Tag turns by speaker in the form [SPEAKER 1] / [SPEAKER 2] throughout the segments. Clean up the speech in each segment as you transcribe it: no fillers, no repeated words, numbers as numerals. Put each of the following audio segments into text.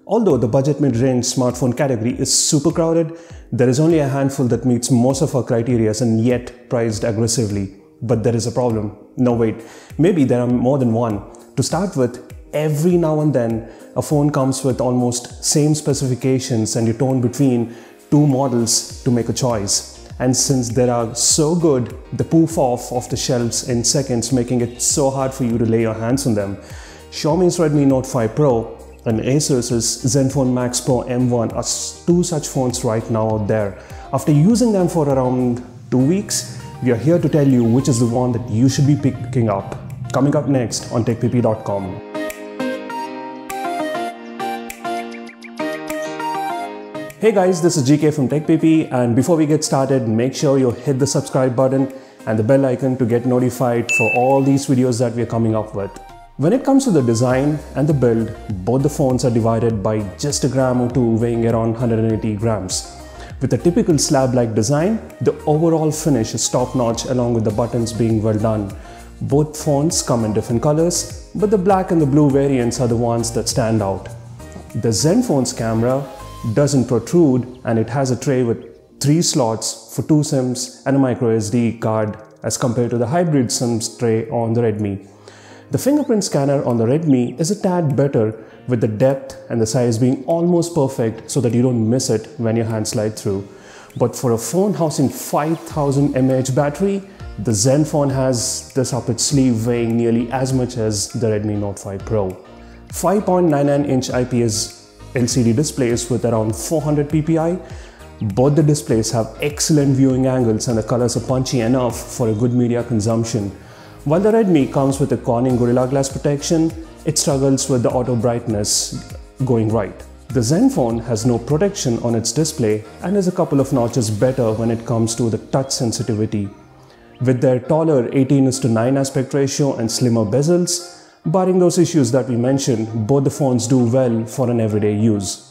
[SPEAKER 1] Although the budget mid-range smartphone category is super crowded, there is only a handful that meets most of our criteria and yet priced aggressively. But there is a problem. No wait, maybe there are more than one. To start with, every now and then a phone comes with almost same specifications and you torn between two models to make a choice. And since they are so good, they poof off the shelves in seconds, making it so hard for you to lay your hands on them. Xiaomi's Redmi Note 5 Pro and Asus's Zenfone Max Pro M1 are two such phones right now out there. After using them for around 2 weeks, we are here to tell you which is the one that you should be picking up. Coming up next on TechPP.com. Hey guys, this is GK from TechPP, and before we get started, make sure you hit the subscribe button and the bell icon to get notified for all these videos that we are coming up with. When it comes to the design and the build, both the phones are divided by just a gram or two, weighing around 180 grams. With a typical slab-like design, the overall finish is top-notch along with the buttons being well done. Both phones come in different colors, but the black and the blue variants are the ones that stand out. The Zenfone's camera doesn't protrude and it has a tray with 3 slots for 2 SIMs and a micro SD card as compared to the hybrid SIMs tray on the Redmi. The fingerprint scanner on the Redmi is a tad better, with the depth and the size being almost perfect so that you don't miss it when your hand slide through. But for a phone housing 5000 mAh battery, the Zenfone has this up its sleeve, weighing nearly as much as the Redmi Note 5 Pro. 5.99-inch IPS LCD displays with around 400 ppi. Both the displays have excellent viewing angles and the colors are punchy enough for a good media consumption. While the Redmi comes with a Corning Gorilla Glass protection, it struggles with the auto brightness going right. The Zenfone has no protection on its display and is a couple of notches better when it comes to the touch sensitivity. With their taller 18:9 aspect ratio and slimmer bezels, barring those issues that we mentioned, both the phones do well for an everyday use.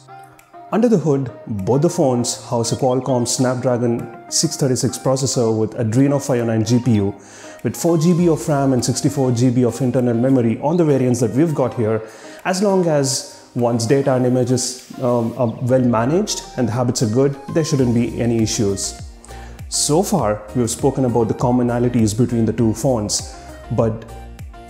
[SPEAKER 1] Under the hood, both the phones house a Qualcomm Snapdragon 636 processor with Adreno 509 GPU, with 4GB of RAM and 64GB of internal memory on the variants that we've got here. As long as one's data and images are well managed and the habits are good, there shouldn't be any issues. So far, we've spoken about the commonalities between the two phones, but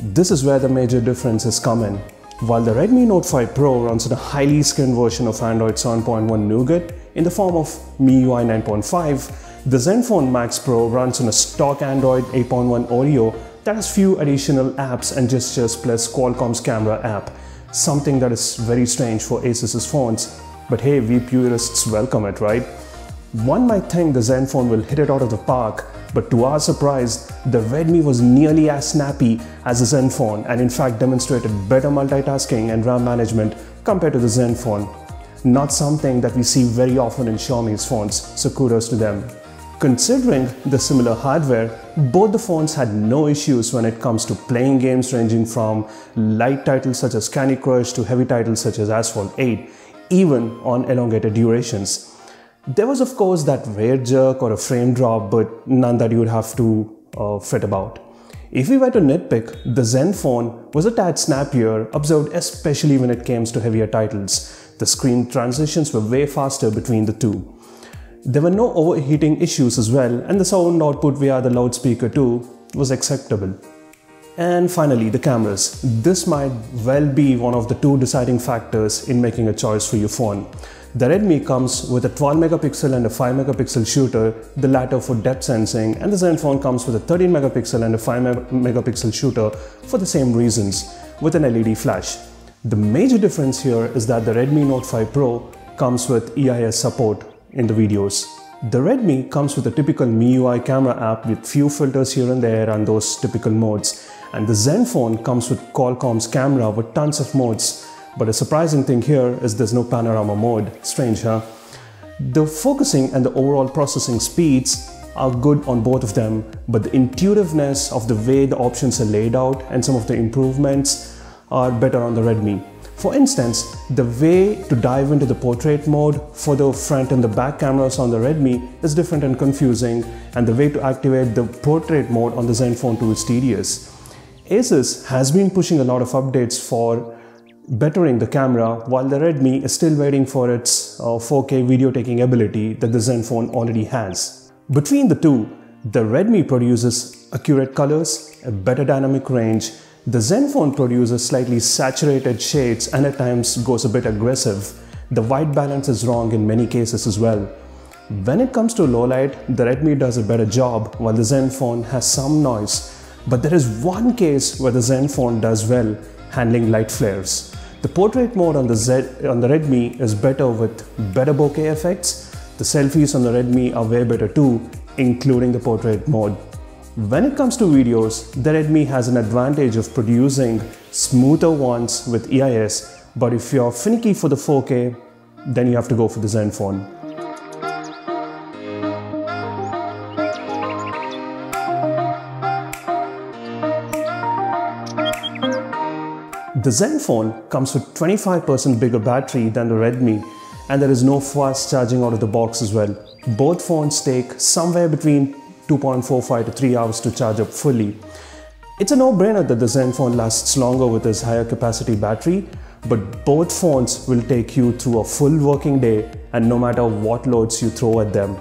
[SPEAKER 1] this is where the major differences come in. While the Redmi Note 5 Pro runs on a highly skinned version of Android 7.1 Nougat in the form of MIUI 9.5, the Zenfone Max Pro runs on a stock Android 8.1 Oreo that has few additional apps and gestures plus Qualcomm's camera app, something that is very strange for Asus's phones. But hey, we purists welcome it, right? One might think the Zenfone will hit it out of the park, but to our surprise, the Redmi was nearly as snappy as the Zenfone and in fact demonstrated better multitasking and RAM management compared to the Zenfone. Not something that we see very often in Xiaomi's phones, so kudos to them. Considering the similar hardware, both the phones had no issues when it comes to playing games ranging from light titles such as Candy Crush to heavy titles such as Asphalt 8, even on elongated durations. There was of course that rare jerk or a frame drop, but none that you would have to fret about. If we were to nitpick, the Zenfone was a tad snappier, observed especially when it came to heavier titles. The screen transitions were way faster between the two. There were no overheating issues as well, and the sound output via the loudspeaker too was acceptable. And finally, the cameras. This might well be one of the two deciding factors in making a choice for your phone. The Redmi comes with a 12 megapixel and a 5 megapixel shooter, the latter for depth sensing, and the Zenfone comes with a 13 megapixel and a 5 megapixel shooter for the same reasons, with an LED flash. The major difference here is that the Redmi Note 5 Pro comes with EIS support in the videos. The Redmi comes with a typical MIUI camera app with few filters here and there and those typical modes, and the Zenfone comes with Qualcomm's camera with tons of modes. But a surprising thing here is there's no panorama mode. Strange, huh? The focusing and the overall processing speeds are good on both of them, but the intuitiveness of the way the options are laid out and some of the improvements are better on the Redmi. For instance, the way to dive into the portrait mode for the front and the back cameras on the Redmi is different and confusing, and the way to activate the portrait mode on the Zenfone 2 is tedious. Asus has been pushing a lot of updates for bettering the camera, while the Redmi is still waiting for its 4K video taking ability that the Zenfone already has. Between the two, the Redmi produces accurate colors, a better dynamic range. The Zenfone produces slightly saturated shades and at times goes a bit aggressive. The white balance is wrong in many cases as well. When it comes to low light, the Redmi does a better job while the Zenfone has some noise. But there is one case where the Zenfone does well, handling light flares. The portrait mode on the Redmi is better with better bokeh effects. The selfies on the Redmi are way better too, including the portrait mode. When it comes to videos, the Redmi has an advantage of producing smoother ones with EIS, but if you're finicky for the 4K, then you have to go for the Zenfone. The Zenfone comes with 25% bigger battery than the Redmi, and there is no fast charging out of the box as well. Both phones take somewhere between 2.45 to 3 hours to charge up fully. It's a no-brainer that the Zenfone lasts longer with its higher capacity battery, but both phones will take you through a full working day and no matter what loads you throw at them.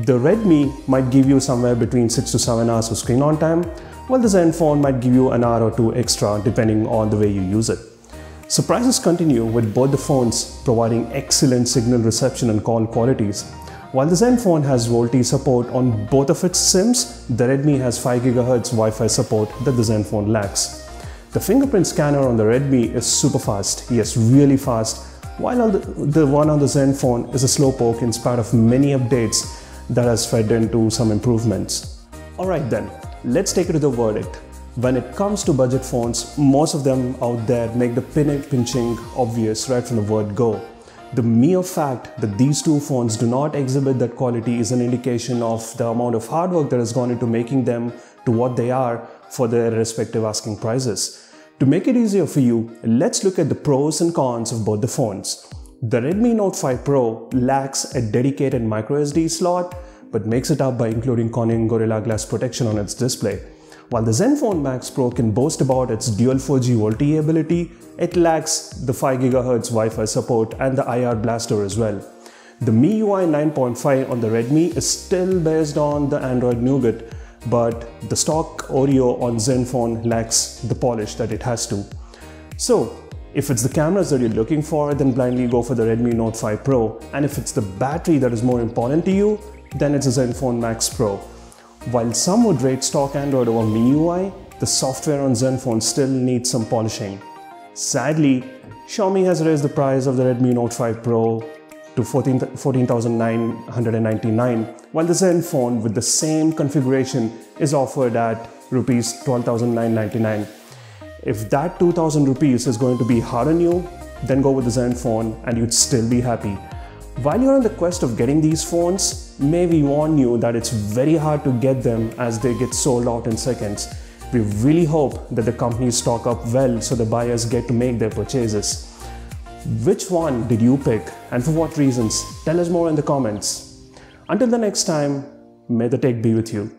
[SPEAKER 1] The Redmi might give you somewhere between 6 to 7 hours of screen on time, while the Zenfone might give you an hour or two extra depending on the way you use it. Surprises continue with both the phones providing excellent signal reception and call qualities. While the Zenfone has VoLTE support on both of its SIMs, the Redmi has 5 GHz Wi-Fi support that the Zenfone lacks. The Fingerprint Scanner on the Redmi is super fast, yes, really fast, while the one on the Zenfone is a slowpoke in spite of many updates that has fed into some improvements. Alright then, let's take it to the verdict. When it comes to budget phones, most of them out there make the pinching obvious right from the word go. The mere fact that these two phones do not exhibit that quality is an indication of the amount of hard work that has gone into making them to what they are for their respective asking prices. To make it easier for you, let's look at the pros and cons of both the phones. The Redmi Note 5 Pro lacks a dedicated microSD slot, but makes it up by including Corning Gorilla Glass protection on its display. While the Zenfone Max Pro can boast about its dual 4G VoLTE ability, it lacks the 5 GHz Wi-Fi support and the IR blaster as well. The MIUI 9.5 on the Redmi is still based on the Android Nougat, but the stock Oreo on Zenfone lacks the polish that it has to. So, if it's the cameras that you're looking for, then blindly go for the Redmi Note 5 Pro, and if it's the battery that is more important to you, then it's a Zenfone Max Pro. While some would rate stock Android over MIUI, the software on Zenfone still needs some polishing. Sadly, Xiaomi has raised the price of the Redmi Note 5 Pro to 14,999, while the Zenfone with the same configuration is offered at Rs 12,999. If that 2,000 rupees is going to be hard on you, then go with the Zenfone and you'd still be happy. While you're on the quest of getting these phones, may we warn you that it's very hard to get them as they get sold out in seconds. We really hope that the companies stock up well so the buyers get to make their purchases. Which one did you pick and for what reasons? Tell us more in the comments. Until the next time, may the tech be with you.